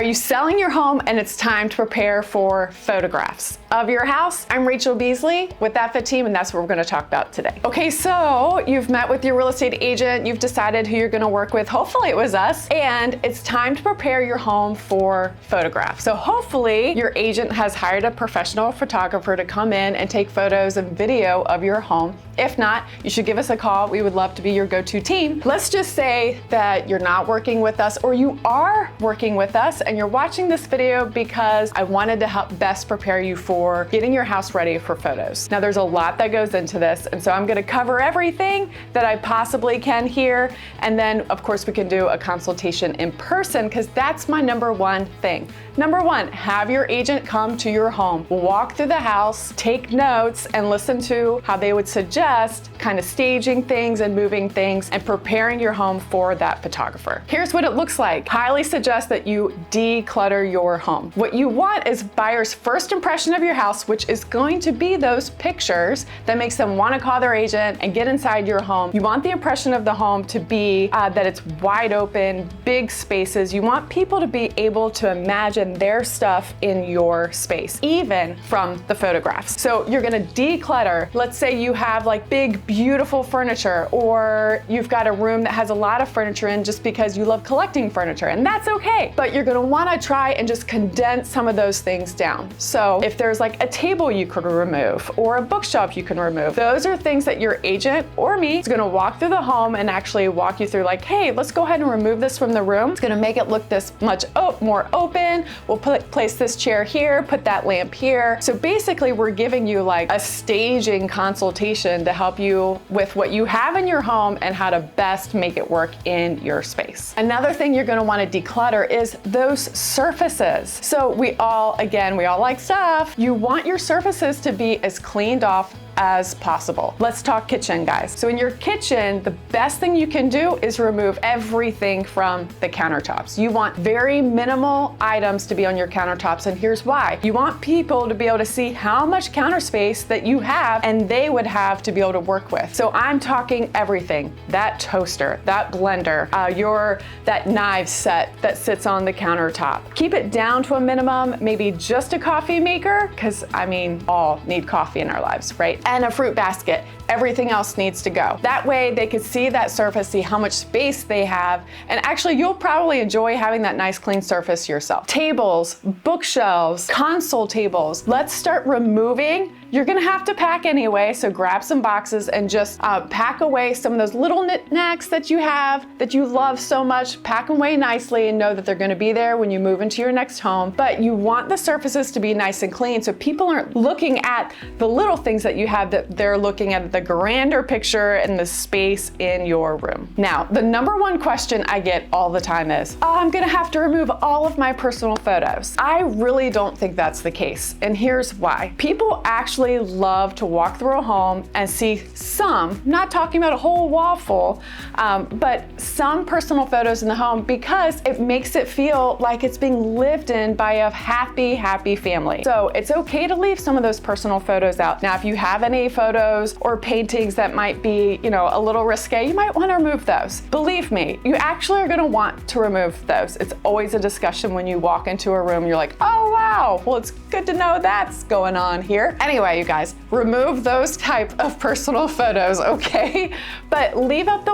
Are you selling your home and it's time to prepare for photographs of your house? I'm Rachel Beasley with That Fit Team, and that's what we're gonna talk about today. Okay, so you've met with your real estate agent, you've decided who you're gonna work with, hopefully it was us, and it's time to prepare your home for photographs. So hopefully your agent has hired a professional photographer to come in and take photos and video of your home. If not, you should give us a call. We would love to be your go-to team. Let's just say that you're not working with us, or you are working with us and you're watching this video because I wanted to help best prepare you for getting your house ready for photos. Now there's a lot that goes into this, and so I'm gonna cover everything that I possibly can here. And then of course we can do a consultation in person, because that's my number one thing. Number one, have your agent come to your home, walk through the house, take notes, and listen to how they would suggest kind of staging things and moving things and preparing your home for that photographer. Here's what it looks like. Highly suggest that you declutter your home. What you want is buyer's first impression of your house, which is going to be those pictures that makes them want to call their agent and get inside your home. You want the impression of the home to be that it's wide open, big spaces. You want people to be able to imagine their stuff in your space, even from the photographs. So you're gonna declutter. Let's say you have like big, beautiful furniture, or you've got a room that has a lot of furniture in just because you love collecting furniture, and that's okay. But you're gonna wanna try and just condense some of those things down. So if there's like a table you could remove, or a bookshelf you can remove, those are things that your agent or me is gonna walk through the home and actually walk you through, like, hey, let's go ahead and remove this from the room. It's gonna make it look this much more open. We'll place this chair here, put that lamp here. So basically we're giving you like a staging consultation to help you with what you have in your home and how to best make it work in your space. Another thing you're gonna wanna declutter is those surfaces. So we all like stuff. You want your surfaces to be as cleaned off as possible. Let's talk kitchen, guys. So in your kitchen, the best thing you can do is remove everything from the countertops. You want very minimal items to be on your countertops, and here's why. You want people to be able to see how much counter space that you have and they would have to be able to work with. So I'm talking everything. That toaster, that blender, that knife set that sits on the countertop. Keep it down to a minimum, maybe just a coffee maker, because I mean, all need coffee in our lives, right? And a fruit basket. Everything else needs to go. That way they could see that surface, see how much space they have, and actually you'll probably enjoy having that nice clean surface yourself. Tables, bookshelves, console tables. Let's start removing. You're gonna have to pack anyway, so grab some boxes and just pack away some of those little knickknacks that you have that you love so much. Pack them away nicely and know that they're gonna be there when you move into your next home. But you want the surfaces to be nice and clean so people aren't looking at the little things that you have, that they're looking at the grander picture and the space in your room. Now, the number one question I get all the time is, oh, I'm gonna have to remove all of my personal photos. I really don't think that's the case, and here's why. People actually love to walk through a home and see some, not talking about a whole wall full, but some personal photos in the home, because it makes it feel like it's being lived in by a happy, happy family. So it's okay to leave some of those personal photos out. Now, if you have any photos or paintings that might be, a little risque, you might want to remove those. Believe me, you actually are going to want to remove those. It's always a discussion when you walk into a room. You're like, oh wow, well, it's good to know that's going on here. Anyway, you guys, remove those type of personal photos, okay? But leave up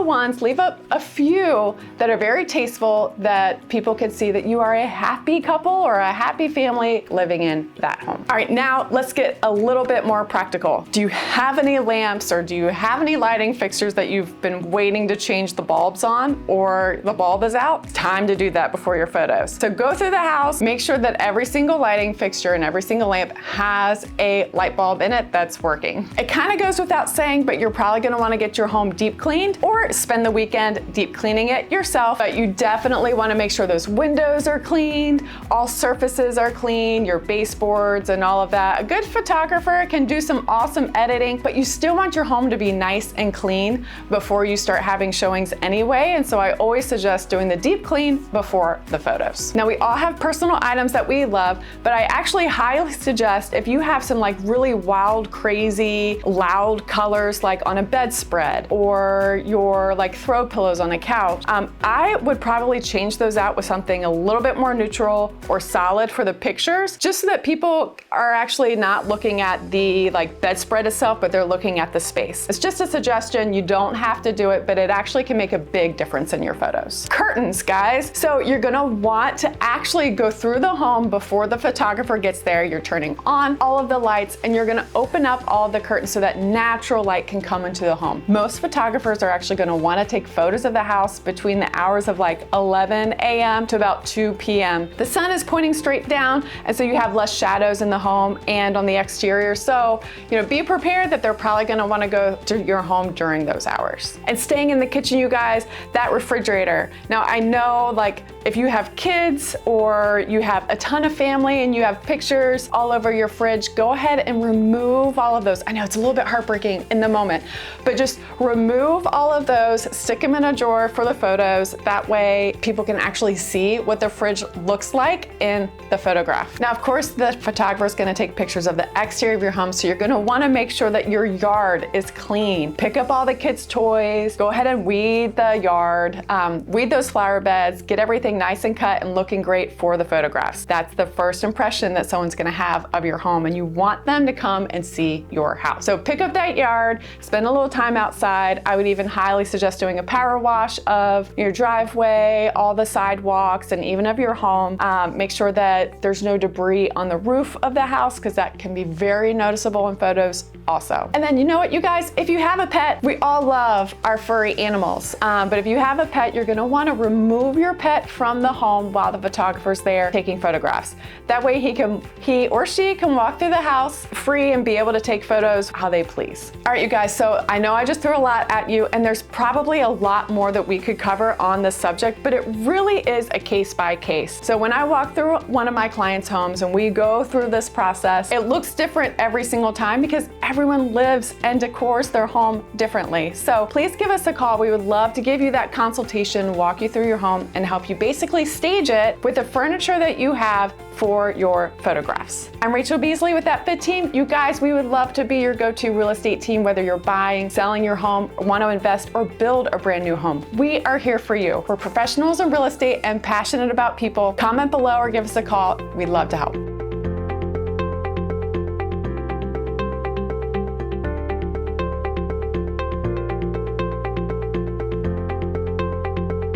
a few that are very tasteful, that people can see that you are a happy couple or a happy family living in that home. All right, now let's get a little bit more practical. Do you have any lamps, or do you have any lighting fixtures that you've been waiting to change the bulbs on, or the bulb is out? It's time to do that before your photos. So go through the house, make sure that every single lighting fixture and every single lamp has a light bulb in it that's working. It kind of goes without saying, but you're probably gonna wanna get your home deep cleaned or spend the weekend deep cleaning it yourself. But you definitely wanna make sure those windows are cleaned, all surfaces are clean, your baseboards and all of that. A good photographer can do some awesome editing, but you still want your home to be nice and clean before you start having showings anyway. And so I always suggest doing the deep clean before the photos. Now, we all have personal items that we love, but I actually highly suggest, if you have some like really wild, crazy, loud colors like on a bedspread or your like throw pillows on a couch, I would probably change those out with something a little bit more neutral or solid for the pictures, just so that people are actually not looking at the like bedspread itself, but they're looking at the space. It's just a suggestion. You don't have to do it, but it actually can make a big difference in your photos. Curtains, guys. So you're gonna want to actually go through the home before the photographer gets there. You're turning on all of the lights and you're gonna open up all the curtains so that natural light can come into the home. Most photographers are actually gonna wanna take photos of the house between the hours of like 11 a.m. to about 2 p.m. The sun is pointing straight down, and so you have less shadows in the home and on the exterior. So, be prepared that they're probably gonna wanna go to your home during those hours. And staying in the kitchen, you guys, that refrigerator. Now, I know like if you have kids or you have a ton of family and you have pictures all over your fridge, go ahead and remove all of those. I know it's a little bit heartbreaking in the moment, but just remove all of those, stick them in a drawer for the photos. That way people can actually see what the fridge looks like in the photograph. Now, of course, the photographer is gonna take pictures of the exterior of your home, so you're gonna wanna make sure that your yard is clean. Pick up all the kids' toys, go ahead and weed the yard, weed those flower beds, get everything nice and cut and looking great for the photographs. That's the first impression that someone's gonna have of your home, and you want them to come and see your house. So pick up that yard, spend a little time outside. I would even highly suggest doing a power wash of your driveway, all the sidewalks, and even of your home. Make sure that there's no debris on the roof of the house, because that can be very noticeable in photos also. And then you know what, you guys, if you have a pet, we all love our furry animals. But if you have a pet, you're gonna wanna remove your pet from the home while the photographer's there taking photographs. That way he or she can walk through the house free and be able to take photos how they please. All right, you guys, so I know I just threw a lot at you, and there's probably a lot more that we could cover on this subject, but it really is a case by case. So when I walk through one of my clients' homes and we go through this process, it looks different every single time because everyone lives and decors their home differently. So please give us a call. We would love to give you that consultation, walk you through your home, and help you basically stage it with the furniture that you have for your photographs. I'm Rachel Beasley with That Fit Team. You guys, we would love to be your go-to real estate team, whether you're buying, selling your home, want to invest, or build a brand new home. We are here for you. We're professionals in real estate and passionate about people. Comment below or give us a call. We'd love to help.